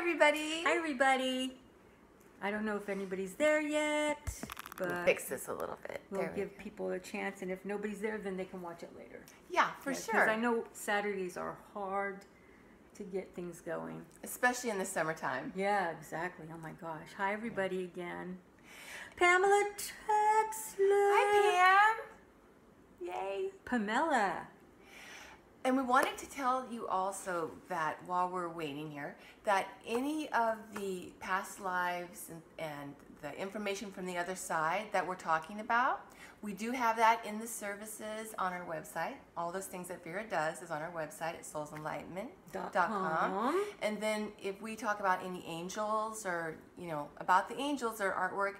everybody. Hi, everybody. I don't know if anybody's there yet, but We'll fix this a little bit. we'll give people a chance, and if nobody's there, then they can watch it later. Yeah, for sure. Because I know Saturdays are hard to get things going. Especially in the summertime. Yeah, exactly. Oh my gosh. Hi, everybody again. Pamela Texler. Hi, Pam. Yay. Pamela. And we wanted to tell you also that while we're waiting here, that any of the past lives and the information from the other side that we're talking about, we do have that in the services on our website. All those things that Vera does is on our website at soulsenlightenment.com. And then if we talk about any angels or, about the angels or artwork,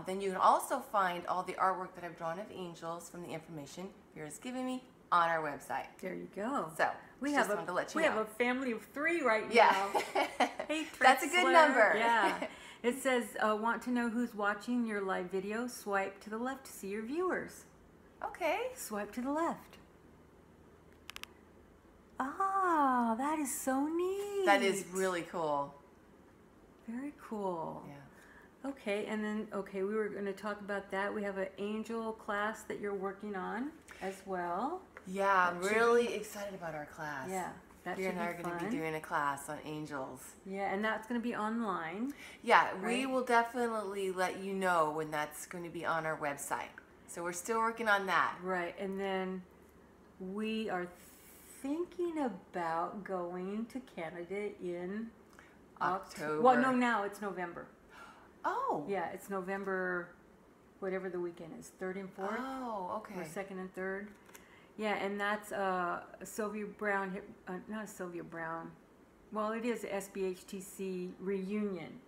then you can also find all the artwork that I've drawn of angels from the information Vera's given me on our website. There you go. So we just have wanted to let you know. have a family of 3 right yeah. now. Hey, that's a good number. Yeah. It says, want to know who's watching your live video? Swipe to the left to see your viewers. Okay. Swipe to the left. Ah, that is so neat. That is really cool. Very cool. Yeah. Okay, and then, we were going to talk about that. We have an angel class that you're working on as well. Yeah, I'm really excited about our class. Yeah, that Vera should and I be are going to be doing a class on angels. Yeah, and that's going to be online. Yeah, right? We will definitely let you know when that's going to be on our website. So we're still working on that. Right, and then we are thinking about going to Canada in October. Well, no, now it's November. Oh. Yeah, it's November, whatever the weekend is, 3rd and 4th. Oh, okay. Or 2nd and 3rd. Yeah, and that's Sylvia Brown, not Sylvia Brown. Well, it is SBHTC reunion,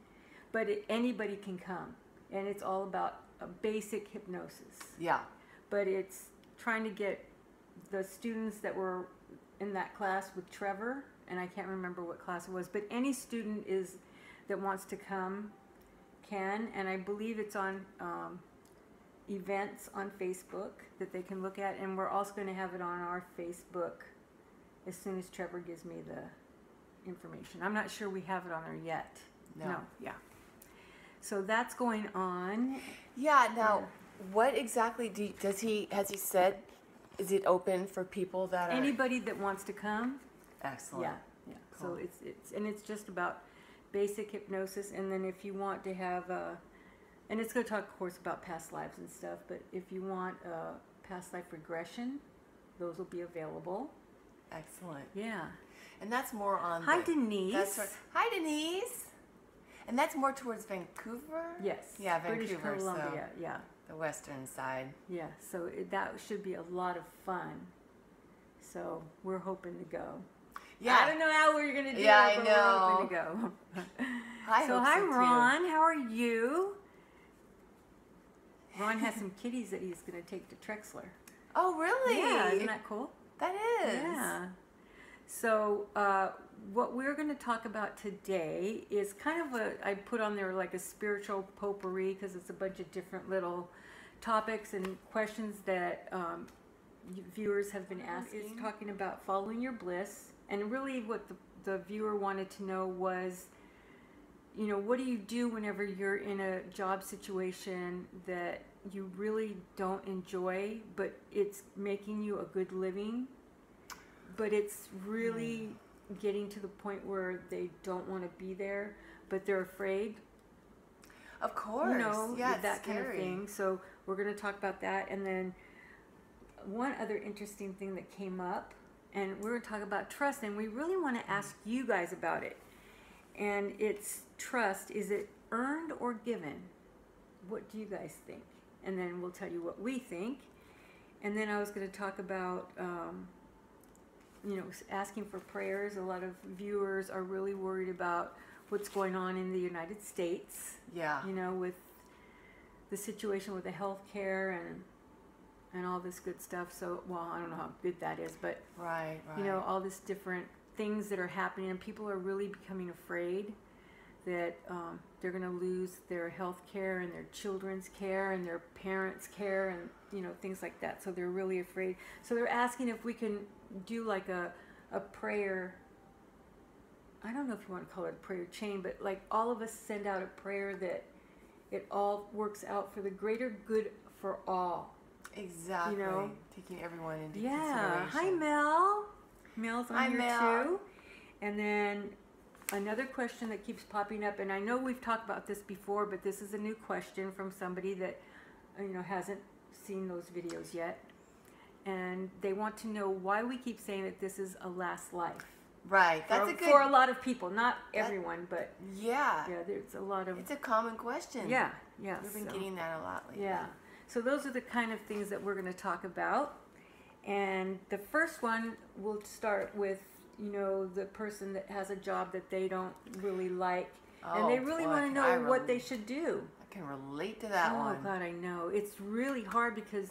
but anybody can come, and it's all about basic hypnosis. Yeah. But it's trying to get the students that were in that class with Trevor, and I can't remember what class it was, but any student that wants to come can, and I believe it's on events on Facebook that they can look at, and we're also going to have it on our Facebook as soon as Trevor gives me the information. I'm not sure we have it on there yet. No. Yeah. So that's going on. Yeah. Now, what exactly has he said? Is it open for people that are anybody that wants to come? Excellent. Yeah. Yeah. Cool. So it's just about basic hypnosis, and then if you want to have and it's going to talk, of course, about past lives and stuff, but if you want past life regression, those will be available. Excellent. Yeah. And that's more on Hi, Denise. Hi, Denise. And that's more towards Vancouver? Yes. Yeah, Vancouver. British Columbia, yeah. The western side. Yeah, so that should be a lot of fun. So we're hoping to go. Yeah. I don't know how we're going to do it, I but know. we're hoping to go. Hi, Ron. How are you? Ron has some kitties that he's going to take to Trexler. Oh, really? Yeah, isn't that cool? That is. Yeah. So what we're going to talk about today is kind of I put on there like a spiritual potpourri, because it's a bunch of different little topics and questions that viewers have been asking. It's talking about following your bliss, and really what the viewer wanted to know was, what do you do whenever you're in a job situation that you really don't enjoy, but it's making you a good living, but it's really getting to the point where they don't want to be there, but they're afraid. Of course. Yeah, that scary. kind of thing. So we're going to talk about that. And then one other interesting thing that came up, and we're going to talk about trust, and we really want to ask you guys about it. And it's trust. Is it earned or given? What do you guys think? And then we'll tell you what we think. And then I was going to talk about, asking for prayers. A lot of viewers are really worried about what's going on in the United States. Yeah. With the situation with the health care and all this good stuff. So, well, I don't know how good that is, but, right. All this different things that are happening, and people are really becoming afraid that they're going to lose their health care and their children's care and their parents' care and things like that. So they're really afraid. So they're asking if we can do like a prayer I don't know if you want to call it a prayer chain, but like all of us send out a prayer that it all works out for the greater good for all. Exactly. You know? Taking everyone into Yeah. consideration. Hi, Mel. Mel's on Hi, here Mel. too. And then another question that keeps popping up, and I know we've talked about this before, but this is a new question from somebody that hasn't seen those videos yet, and they want to know why we keep saying that this is a last life. Right. That's a good. For a lot of people, not everyone, but yeah. there's a lot of. It's a common question. Yeah. We've been getting that a lot lately. Yeah. So those are the kind of things that we're going to talk about, and the first one we'll start with. The person that has a job that they don't really like, and they really want to know what they should do. I can relate to that one. Oh God, I know. It's really hard because,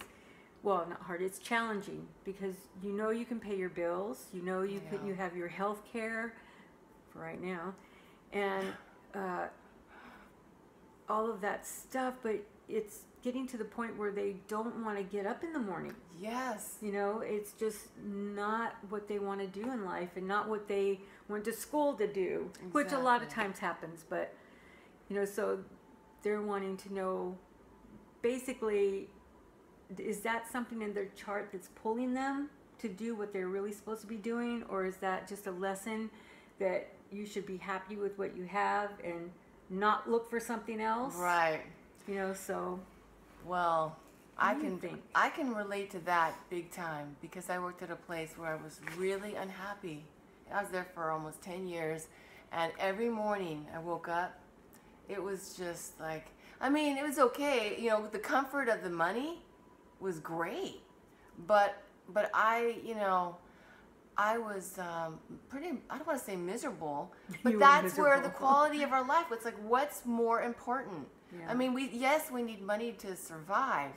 well, not hard. It's challenging because you can pay your bills. You have your health care for right now, and all of that stuff. But it's getting to the point where they don't want to get up in the morning. Yes. It's just not what they want to do in life and not what they went to school to do, exactly. Which a lot of times happens. But, so they're wanting to know, basically, is that something in their chart that's pulling them to do what they're really supposed to be doing? Or is that just a lesson that you should be happy with what you have and not look for something else? Right. So... Well, I can relate to that big time because I worked at a place where I was really unhappy. I was there for almost 10 years, and every morning I woke up, it was just like, it was okay. The comfort of the money was great, but I was pretty, I don't want to say miserable, but that's where the quality of our life, it's like, what's more important? Yeah. We need money to survive,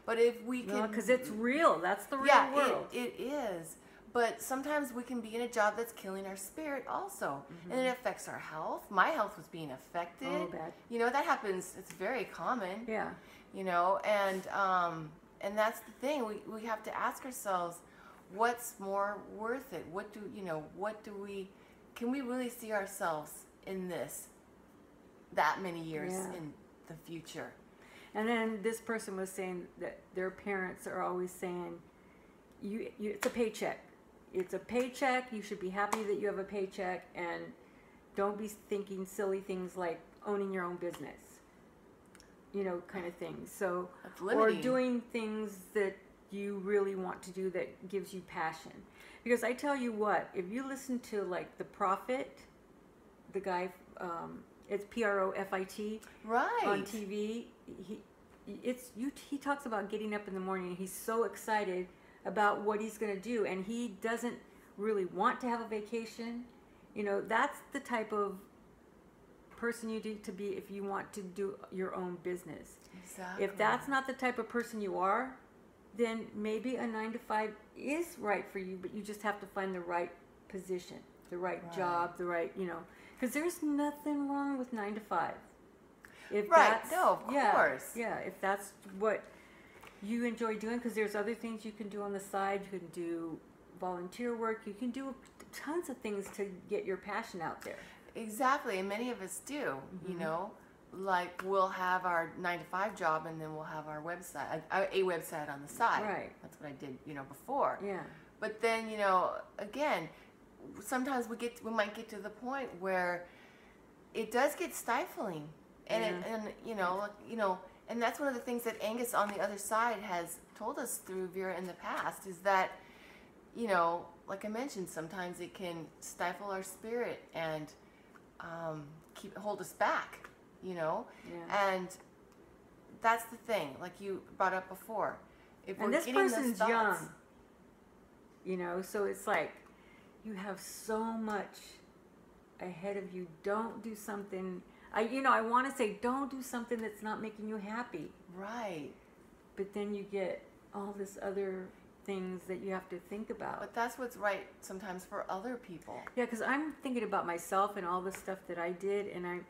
but if we can... because it's real. That's the real world. It is. But sometimes we can be in a job that's killing our spirit also, and it affects our health. My health was being affected. Oh, bad. That happens. It's very common. Yeah. And that's the thing. We have to ask ourselves, what's more worth it? Can we really see ourselves in this that many years in the future? And then this person was saying that their parents are always saying, it's a paycheck. It's a paycheck. You should be happy that you have a paycheck, and don't be thinking silly things like owning your own business, kind of things. So, or doing things that you really want to do that gives you passion. Because I tell you what, if you listen to like The Prophet, the guy, it's Profit, right, on TV. He talks about getting up in the morning, and he's so excited about what he's going to do, and he doesn't really want to have a vacation. That's the type of person you need to be if you want to do your own business. Exactly. If that's not the type of person you are, then maybe a 9-to-5 is right for you, but you just have to find the right position, the right job, the right, because there's nothing wrong with 9-to-5. If that's, of course. Yeah, if that's what you enjoy doing, because there's other things you can do on the side. You can do volunteer work. You can do tons of things to get your passion out there. Exactly, and many of us do, like we'll have our 9-to-5 job, and then we'll have our website, a website on the side. Right. That's what I did, before. Yeah. But then, again, sometimes we might get to the point where it does get stifling, and and that's one of the things that Angus on the other side has told us through Vera in the past is that, like I mentioned, sometimes it can stifle our spirit and hold us back. And that's the thing, like you brought up before. If and we're this getting person's those thoughts, young, so it's like you have so much ahead of you. Don't do something. I want to say don't do something that's not making you happy. Right. But then you get all this other things that you have to think about. But that's what's right sometimes for other people. Yeah, because I'm thinking about myself and all the stuff that I did, and I'm,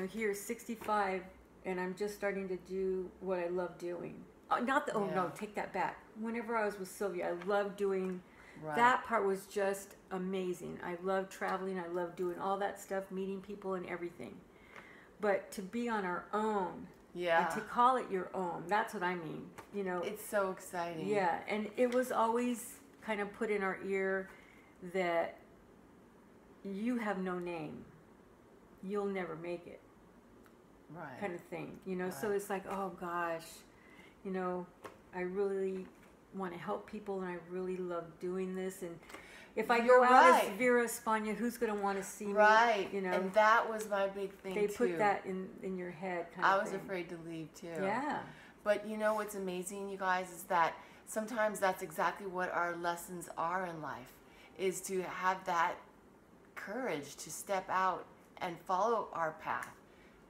here 65, and I'm just starting to do what I love doing. No, take that back. Whenever I was with Sylvia, I loved doing Right. That part was just amazing. I love traveling. I love doing all that stuff, meeting people and everything. But to be on our own, Yeah. and to call it your own, that's what I mean. You know, It's so exciting. yeah, and it was always kind of put in our ear that you have no name. You'll never make it. Right. Kind of thing, you know. Right. So it's like, oh gosh, you know, I really want to help people, and I really love doing this. And if I You're go out right. as Vera Espana, who's going to want to see Right. me? You know, And that was my big thing they too. put that in your head. Kind I of was thing. afraid to leave too. Yeah. But you know what's amazing, you guys, is that sometimes that's exactly what our lessons are in life, is to have that courage to step out and follow our path.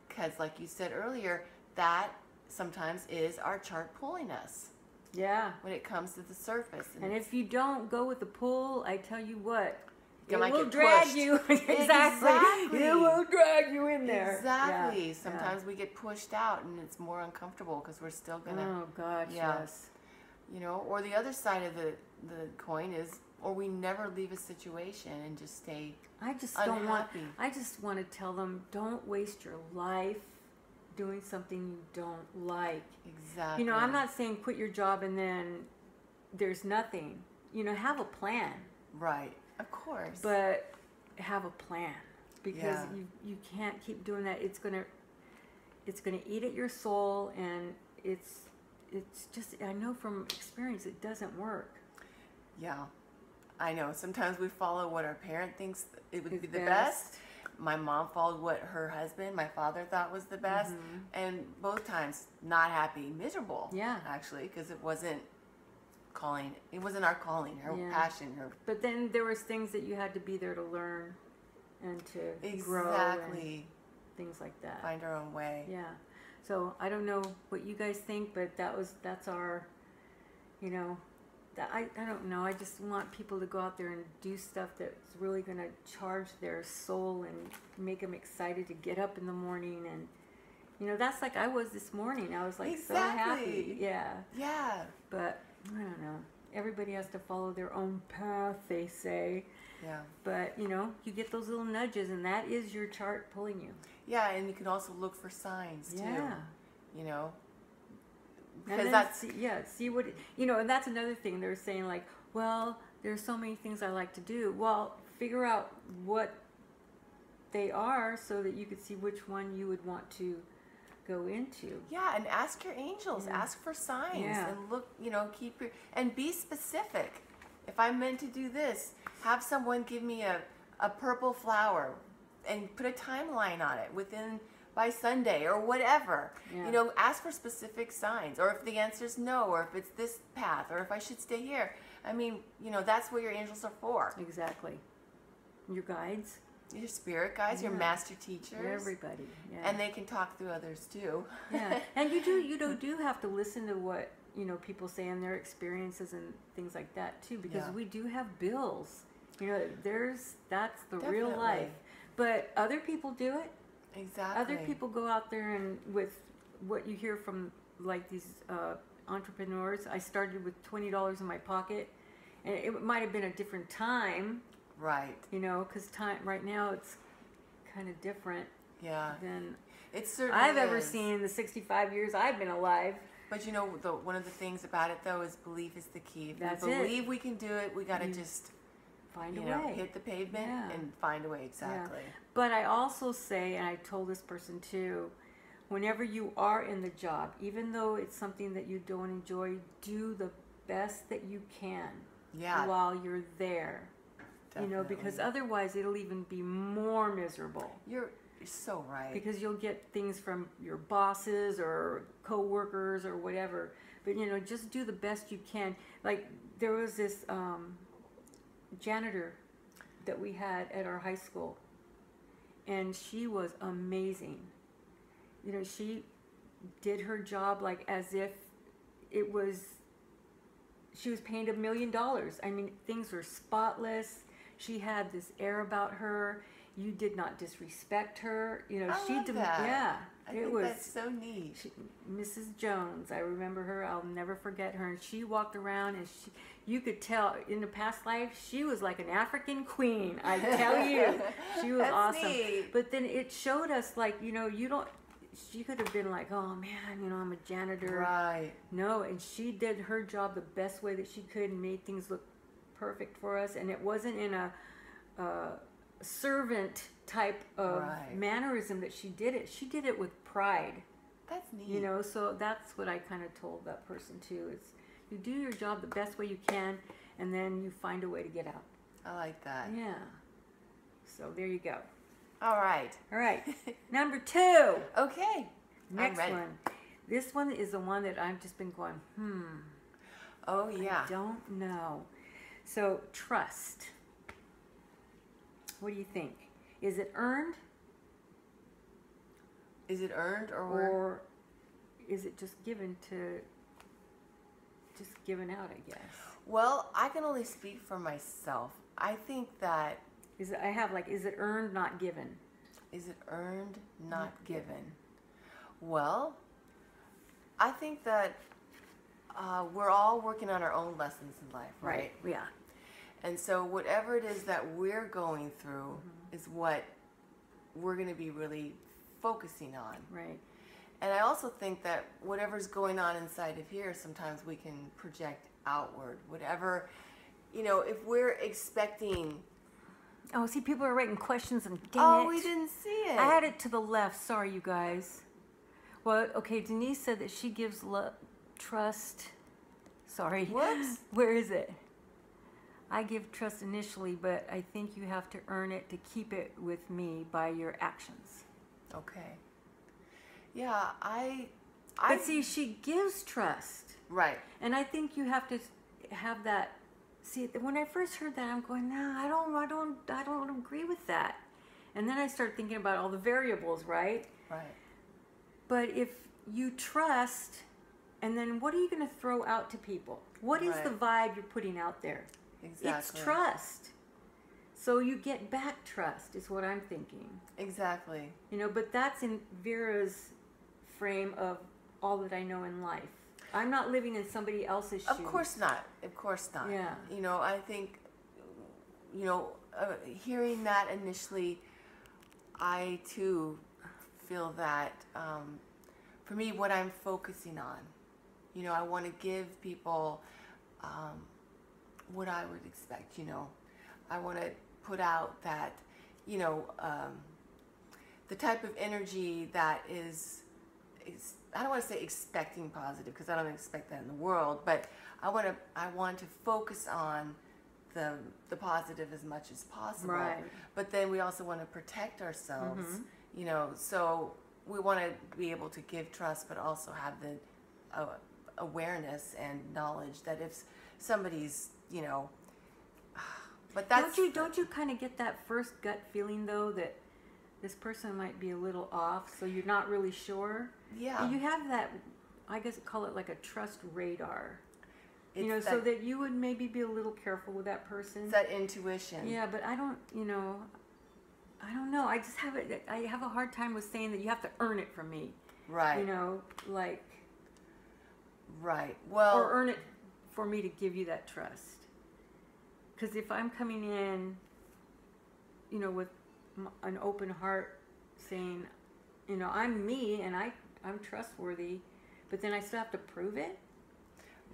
Because like you said earlier, that sometimes is our chart pulling us Yeah. when it comes to the surface. And if you don't go with the pull, I tell you what, You it might will get drag pushed. you. Exactly. Exactly. It will drag you in there. Exactly. Yeah. Sometimes we get pushed out and it's more uncomfortable because we're still Yeah. gonna, Oh gosh, Yeah. yes. you know. Or the other side of the coin is, or we never leave a situation and just stay I just don't want. unhappy. I just want to tell them, don't waste your life doing something you don't like. Exactly. You know, I'm not saying quit your job and then there's nothing. You know, have a plan, Right. Of course. but have a plan, because Yeah. you can't keep doing that. It's gonna eat at your soul, and it's just, I know from experience it doesn't work. Yeah. I know. Sometimes we follow what our parent thinks it would Is be the best. best. My mom followed what her husband, my father, thought was the best. Mhm. And both times, not happy, miserable. Yeah. Actually, because it wasn't our calling, her Yeah. passion, her. But then there was things that you had to be there to learn and to grow and Exactly. things like that. Find our own way. Yeah. So I don't know what you guys think, but that's our, you know, that I don't know. I just want people to go out there and do stuff that's really going to charge their soul and make them excited to get up in the morning. And, you know, that's like I was this morning. I was like so happy. Exactly. Yeah. Yeah. But I don't know. Everybody has to follow their own path, they say. Yeah. But, you know, you get those little nudges, and that is your chart pulling you. Yeah, and you can also look for signs too. Yeah. You know. And Because then that's see what, you know, and that's another thing. They're saying, like, well, there's so many things I like to do. Well, figure out what they are so that you could see which one you would want to go into. Yeah, and ask your angels. Yeah. Ask for signs Yeah. and look. You know, keep your and be specific. If I'm meant to do this, have someone give me a purple flower and put a timeline on it by Sunday or whatever. Yeah. You know, ask for specific signs. Or if the answer is no, or if it's this path, or if I should stay here. I mean, you know, that's what your angels are for. Exactly. Your guides. Your spirit guides, your Yeah. master teachers. Everybody. Yeah. And they can talk through others too. Yeah. And you have to listen to what, you know, people say in their experiences and things like that too, because Yeah. we do have bills. You know, that's the real Definitely. life. But other people do it. Exactly. Other people go out there and with what you hear from like these entrepreneurs. I started with $20 in my pocket, and it might have been a different time, Right. you know, because time right now it's kind of different Yeah. than It certainly I've ever is. seen in the 65 years I've been alive. But you know, one of the things about it though is belief is the key. If That's we it. believe we can do it, we got to You just Find a you know way. hit the pavement Yeah. and find a way. Exactly. But I also say, and I told this person too, whenever you are in the job, even though it's something that you don't enjoy, do the best that you can Yeah. while you're there. Definitely. You know, because otherwise it'll even be more miserable. You're so right. Because you'll get things from your bosses or co-workers or whatever. But, you know, just do the best you can. Like, there was this janitor that we had at our high school. And she was amazing. You know, she did her job like as if it was, she was paid $1 million. I mean, things were spotless. She had this air about her. you did not disrespect her. You know, I she love did. that. Yeah, I it think was that's so neat. Mrs. Jones. I remember her. I'll never forget her. And she walked around, and you could tell in the past life she was like an African queen. I tell you, she was That's awesome. neat. But then it showed us, like, you know, you don't. She could have been like, oh man, you know, I'm a janitor. Right. No, and she did her job the best way that she could and made things look perfect for us. And it wasn't in a servant type of mannerism that she did it. She did it with pride. That's neat. You know, so that's what I kind of told that person too. Is you do your job the best way you can, and then you find a way to get out. I like that. Yeah. So there you go. All right. All right. Number 2. Okay. Next I'm ready. one. This one is the one that I've just been going, Oh, yeah. I don't know. So, trust. What do you think? Is it earned? Is it earned Or is it just given out, I guess? Well, I can only speak for myself. I think that... Is it earned, not given? Is it earned, not given? Well, I think that we're all working on our own lessons in life, right? Yeah. And so whatever it is that we're going through is what we're going to be really focusing on. Right. And I also think that whatever's going on inside of here, sometimes we can project outward. Whatever, you know, if we're expecting... Oh, see, people are writing questions and we didn't see it. I had it to the left. Sorry, you guys. Well, okay, Denise said that she gives trust. Sorry. Whoops. Where is it? I give trust initially, but I think you have to earn it to keep it with me by your actions. Okay. Yeah, But see, she gives trust. Right. And I think you have to have that. See, when I first heard that, I'm going, no, I don't agree with that. And then I started thinking about all the variables, right? Right. But if you trust, and then what are you going to throw out to people? What is the vibe you're putting out there? Exactly. It's trust. So you get back trust, is what I'm thinking. Exactly. You know, but that's in Vera's frame of all that I know in life. I'm not living in somebody else's shoes. Of course not. Of course not. Yeah. You know, I think, you know, hearing that initially, I too feel that for me, what I'm focusing on, you know, I want to give people what I would expect, you know. I want to put out that, you know, the type of energy that is I don't want to say expecting positive, because I don't expect that in the world, but I want to focus on the positive as much as possible. Right. But then we also want to protect ourselves, you know, so we want to be able to give trust, but also have the awareness and knowledge that if somebody's, you know, but that's... Don't you kind of get that first gut feeling, though, that this person might be a little off, so you're not really sure? Yeah. You have that, I guess call it like a trust radar. You know, so that you would maybe be a little careful with that person. It's that intuition. Yeah, but I don't know. I just have it. I have a hard time with saying that you have to earn it from me. Right. You know, like. Right. Well. Or earn it for me to give you that trust. Because if I'm coming in, you know, with an open heart, saying, you know, I'm me and I'm trustworthy, but then I still have to prove it.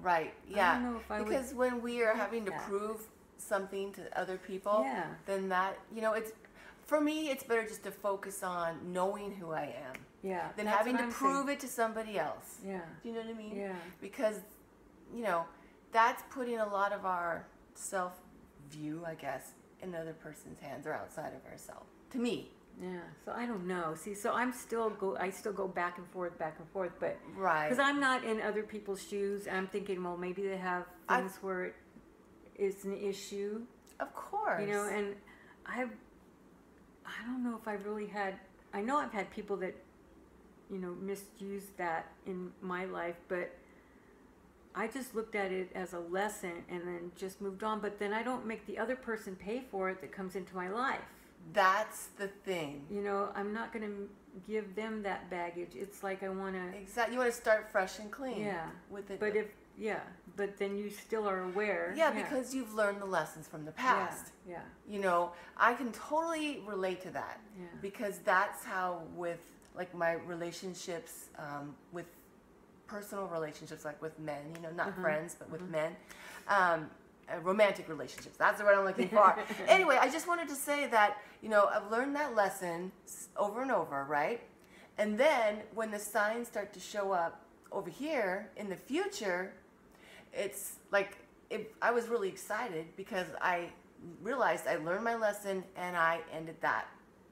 Right. Yeah. I don't know if I because when we are having to prove something to other people, then that, you know, it's, for me, it's better just to focus on knowing who I am. Yeah. Than having to prove it to somebody else. Yeah. Do you know what I mean? Yeah. Because, you know, that's putting a lot of our self-view, I guess, in another person's hands or outside of ourselves. To me. Yeah. So I don't know. See, so I still go back and forth, but right. Because I'm not in other people's shoes. I'm thinking, well, maybe they have things where it's an issue. Of course. You know, and I don't know if I've really had. I know I've had people that, you know, misused that in my life, but I just looked at it as a lesson and then just moved on. But then I don't make the other person pay for it that comes into my life. That's the thing. You know, I'm not going to give them that baggage. It's like I want to... Exactly. You want to start fresh and clean. Yeah. With it. But but then you still are aware. Yeah, because you've learned the lessons from the past. Yeah. You know, I can totally relate to that. Yeah. Because that's how with, like, my relationships, with personal relationships, like with men, you know, not friends, but with men, romantic relationships. That's the word I'm looking for. Anyway, I just wanted to say that, you know, I've learned that lesson over and over, right? And then when the signs start to show up over here in the future, it's like, I was really excited because I realized I learned my lesson and I ended that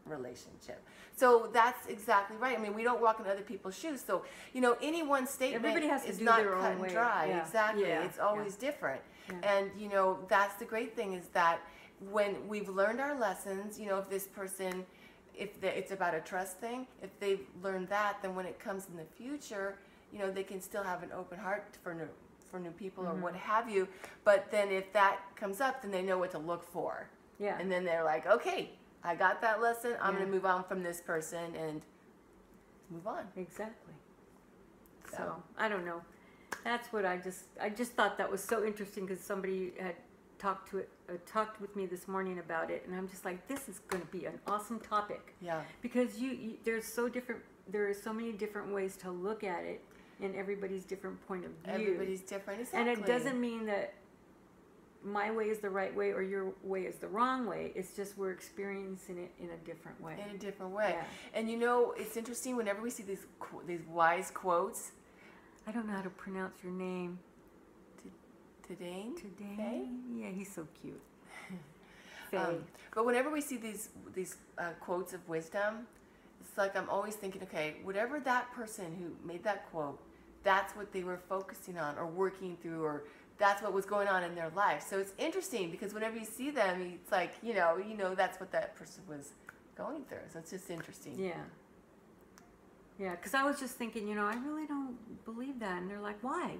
relationship. So that's exactly right. I mean, we don't walk in other people's shoes. So, you know, any one statement is not cut and dry. Yeah. Exactly. Yeah. It's always different. Yeah. And, you know, that's the great thing is that when we've learned our lessons, you know, if this person, it's about a trust thing, if they've learned that, then when it comes in the future, you know, they can still have an open heart for new people or what have you. But then if that comes up, then they know what to look for. Yeah. And then they're like, okay, I got that lesson. I'm going to move on from this person and move on. Exactly. So I don't know. That's what I just thought that was so interesting because somebody had talked with me this morning about it, and I'm just like, this is going to be an awesome topic. Yeah. Because there are so many different ways to look at it, and everybody's different point of view. Everybody's different. Exactly. And it doesn't mean that my way is the right way or your way is the wrong way. It's just we're experiencing it in a different way. In a different way. Yeah. And you know, it's interesting whenever we see these wise quotes. I don't know how to pronounce your name. Tadane? Yeah, he's so cute. But whenever we see these quotes of wisdom, it's like I'm always thinking, okay, whatever that person who made that quote, that's what they were focusing on or working through, or that's what was going on in their life. So it's interesting because whenever you see them, it's like, you know that's what that person was going through. So it's just interesting. Yeah. Yeah, because I was just thinking, I really don't believe that. And they're like, why?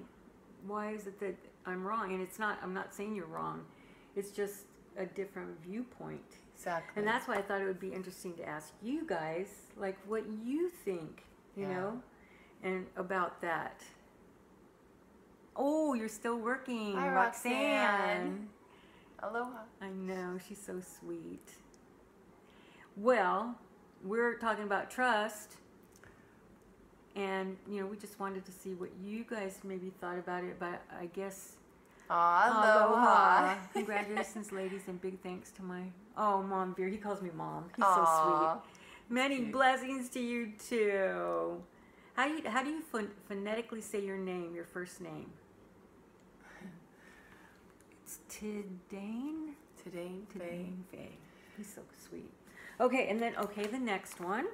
Why is it that I'm wrong? And I'm not saying you're wrong. It's just a different viewpoint. Exactly. And that's why I thought it would be interesting to ask you guys, like, what you think, you know, and about that. Oh, you're still working. Hi, Roxanne. Aloha. I know, she's so sweet. Well, we're talking about trust. And, we just wanted to see what you guys maybe thought about it, but I guess... Aloha. Congratulations, ladies, and big thanks to my... Oh, Mom, Vera. He calls me Mom. He's so sweet. Many blessings to you, too. How do you phonetically say your name, your first name? It's Tadane? Tadane Faye. He's so sweet. Okay, and then, the next one.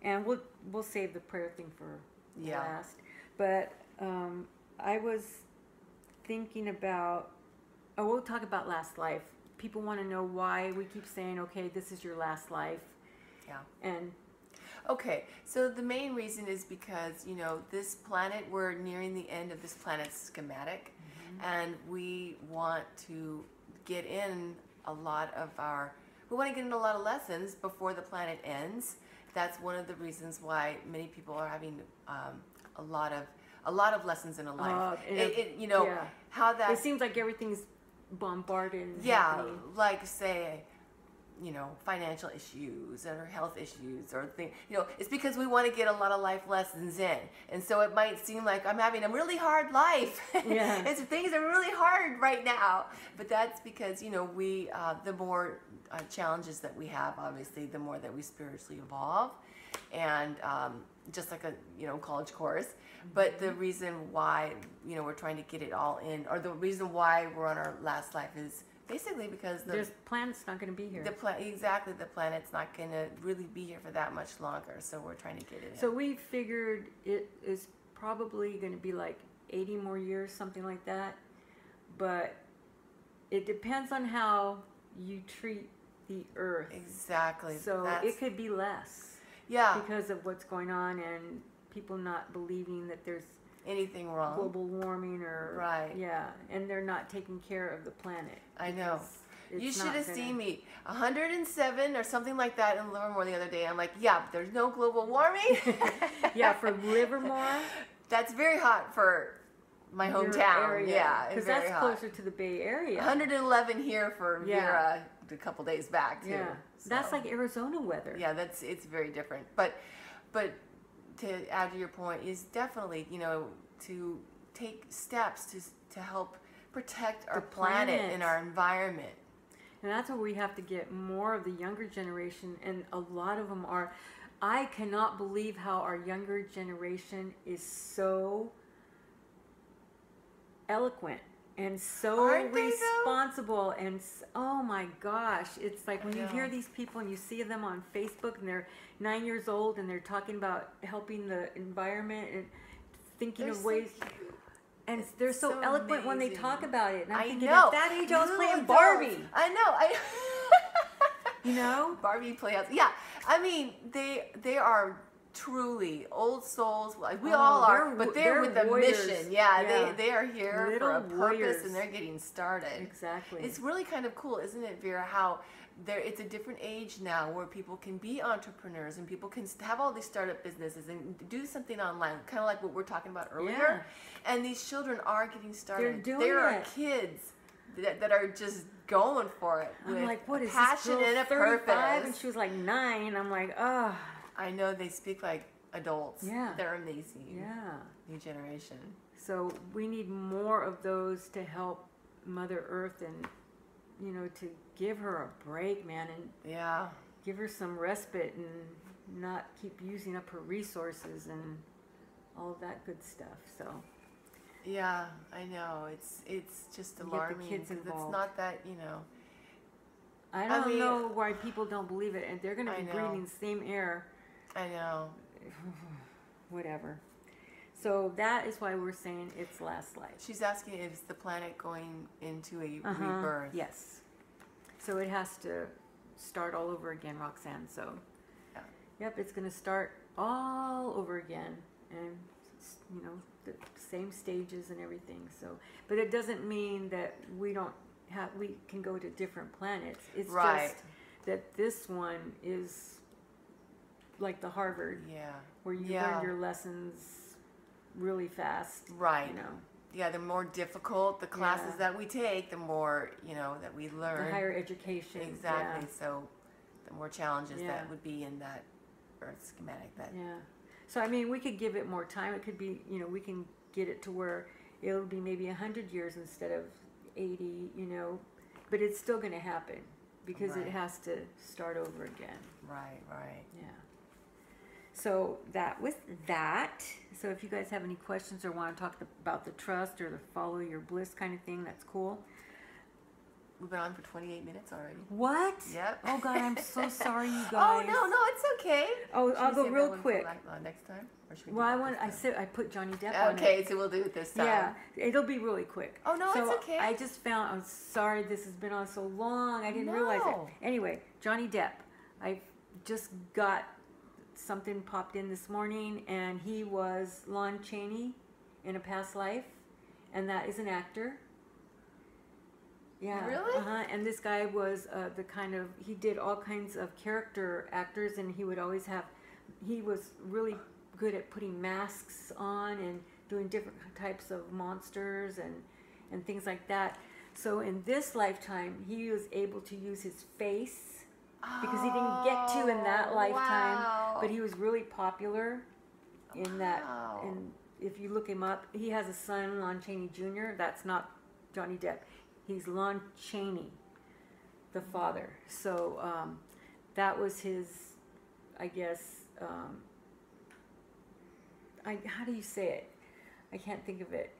And we'll save the prayer thing for last. But I was thinking about... Oh, we'll talk about last life. People want to know why we keep saying, okay, this is your last life. Yeah. And... Okay, so the main reason is because, this planet, we're nearing the end of this planet's schematic. And we want to get in a lot of lessons before the planet ends. That's one of the reasons why many people are having a lot of lessons in a life. How that... It seems like everything's bombarded. Happening. Like, say, financial issues or health issues or things. It's because we want to get a lot of life lessons in. And so it might seem like I'm having a really hard life. Yeah. Things are really hard right now. But that's because, we, the more challenges that we have, obviously, the more that we spiritually evolve. And just like a, college course. But the reason why, we're trying to get it all in, or the reason why we're on our last life is basically because the planet's not going to be here. Exactly, the planet's not going to really be here for that much longer. So we're trying to get it in. So we figured it is probably going to be like 80 more years, something like that. But it depends on how you treat the Earth. Exactly. So it could be less. Yeah. Because of what's going on and people not believing that there's anything wrong, global warming or and they're not taking care of the planet. I know. It's you should not have gonna- seen me 107 or something like that in Livermore the other day. I'm like, yeah, but there's no global warming. Yeah, for Livermore. That's very hot for my Your hometown. area. Yeah, because very that's hot. closer to the Bay Area. 111 here for Yeah. Vera a couple days back too. Yeah, So, that's like Arizona weather. yeah, it's very different. But to add to your point is definitely, you know, to take steps to help protect our The planet planet. and our environment. And that's where we have to get more of the younger generation, and a lot of them are. I cannot believe how our younger generation is so eloquent and so Aren't they, though? responsible and oh my gosh, it's like when you know. hear these people and you see them on Facebook and they're 9 years old and they're talking about helping the environment and thinking They're of so ways. cute. And they're so so eloquent when they amazing. talk about it. And I'm I thinking, know. at that age, I was Little playing adults. Barbie. I know. You know? Barbie playhouse. Yeah, I mean they are truly old souls. Like we Oh, all are, they're but they're with a warriors. mission. Yeah, Yeah. they are here Little for a purpose, warriors. and they're getting started. Exactly. It's really kind of cool, isn't it, Vera? How it's a different age now where people can be entrepreneurs and people can have all these startup businesses and do something online, kind of like what we're talking about earlier. And these children are getting started. doing there are it. kids that are just going for it with I'm like, what a is passion this girl, and a 35? purpose. And she was like 9. I'm like, oh, I know they speak like adults. Yeah. They're amazing. yeah. New generation. So we need more of those to help Mother Earth and, you know, to give her a break, man, and Yeah. give her some respite and not keep using up her resources and all of that good stuff. So Yeah, I know. It's just You get the alarming. kids 'Cause it's involved. not that, you know. I I don't mean- know why people don't believe it, and they're going to I be know. breathing the same air. I know. Whatever. So that is why we're saying it's last life. She's asking, is the planet going into a Uh-huh. rebirth? Yes. So it has to start all over again, Roxanne. So, Yeah. yep, it's going to start all over again, and you know the same stages and everything. So, but it doesn't mean that we don't have. We can go to different planets. It's Right. just that this one is like the Harvard, Yeah. where you Yeah. learn your lessons really fast. Right. You know, Yeah, the more difficult the classes Yeah. that we take, the more, you know, that we learn. the higher education. Exactly. Yeah. So the more challenges Yeah. that would be in that Earth schematic. That Yeah. So I mean, we could give it more time. It could be, you know, we can get it to where it'll be maybe 100 years instead of 80. You know, but it's still going to happen because Right. it has to start over again. Right. Right. Yeah. So that with that. So if you guys have any questions or want to talk about the trust or the follow your bliss kind of thing, that's cool. We've been on for 28 minutes already. What? Yep. Oh God, I'm so sorry, you Oh guys. no, it's okay. Oh, Should I'll we go save that real one for quick. next time, or should we? Well, do that this time? I put Johnny Depp on it. Okay, so we'll do it this time. Yeah, it'll be really quick. Oh, no, so it's okay. I just found. I'm sorry this has been on so long. I didn't realize it. No. Anyway, Johnny Depp. I just got something popped in this morning, and he was Lon Chaney in a past life, and that is an actor. Yeah. Really? And this guy was the kind of, he did all kinds of character actors, and he would always have, he was really good at putting masks on and doing different types of monsters and things like that. So in this lifetime, he was able to use his face because he didn't get to in that lifetime, wow. but he was really popular in that. Wow. And if you look him up, he has a son, Lon Chaney Jr. That's not Johnny Depp. He's Lon Chaney, the father. So that was his, I guess, how do you say it? I can't think of it.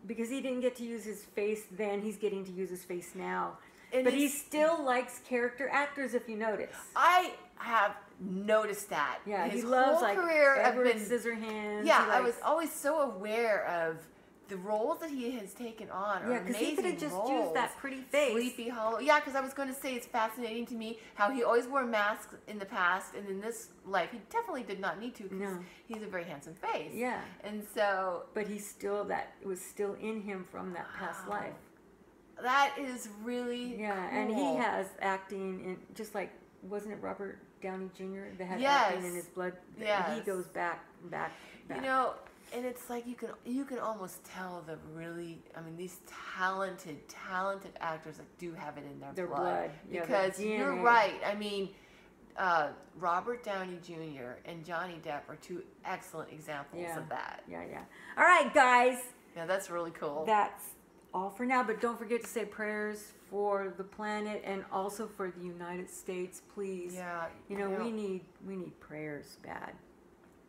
Because he didn't get to use his face then, he's getting to use his face now. And but he still likes character actors, if you notice. I have noticed that. Yeah, his he loves whole like career. I've Edward been Scissorhands. Yeah, he I was likes- always so aware of the roles that he has taken on. Are Yeah, because he could have amazing just roles. used that pretty face. Sleepy Hollow. Yeah, because I was going to say it's fascinating to me how he always wore masks in the past, and in this life he definitely did not need to because No. he's a very handsome face. Yeah. And so But he's still, that it was still in him from that past Wow. life. That is really Yeah, cool. and he has acting in, just like, wasn't it Robert Downey Jr. that had Yes. acting in his blood? Yes. He goes back. You know, and it's like you can almost tell the really, I mean, these talented actors that do have it in their blood. Yeah, because you're right. I mean, Robert Downey Jr. and Johnny Depp are two excellent examples of that. Yeah. All right, guys. Yeah, that's really cool. That's all for now, but don't forget to say prayers for the planet and also for the United States, please. Yeah. You know, we need prayers bad.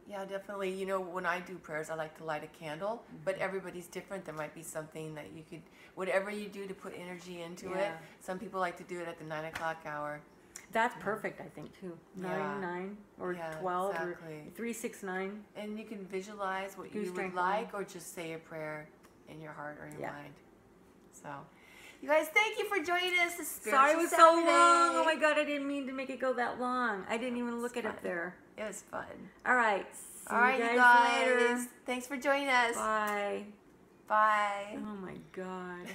Yeah, definitely. You know, when I do prayers, I like to light a candle, but everybody's different. There might be something that you could, whatever you do to put energy into it. Some people like to do it at the 9 o'clock hour. That's perfect, I think, too. 9 or 12 or 3, 6, 9. And you can visualize what you would like, or just say a prayer in your heart or your mind. So, you guys, thank you for joining us this Sorry it was Saturday. so long. Oh my God, I didn't mean to make it go that long. I didn't even look at it there. It was fun. All right. See All right, you guys later. Thanks for joining us. Bye. Bye. Oh my God.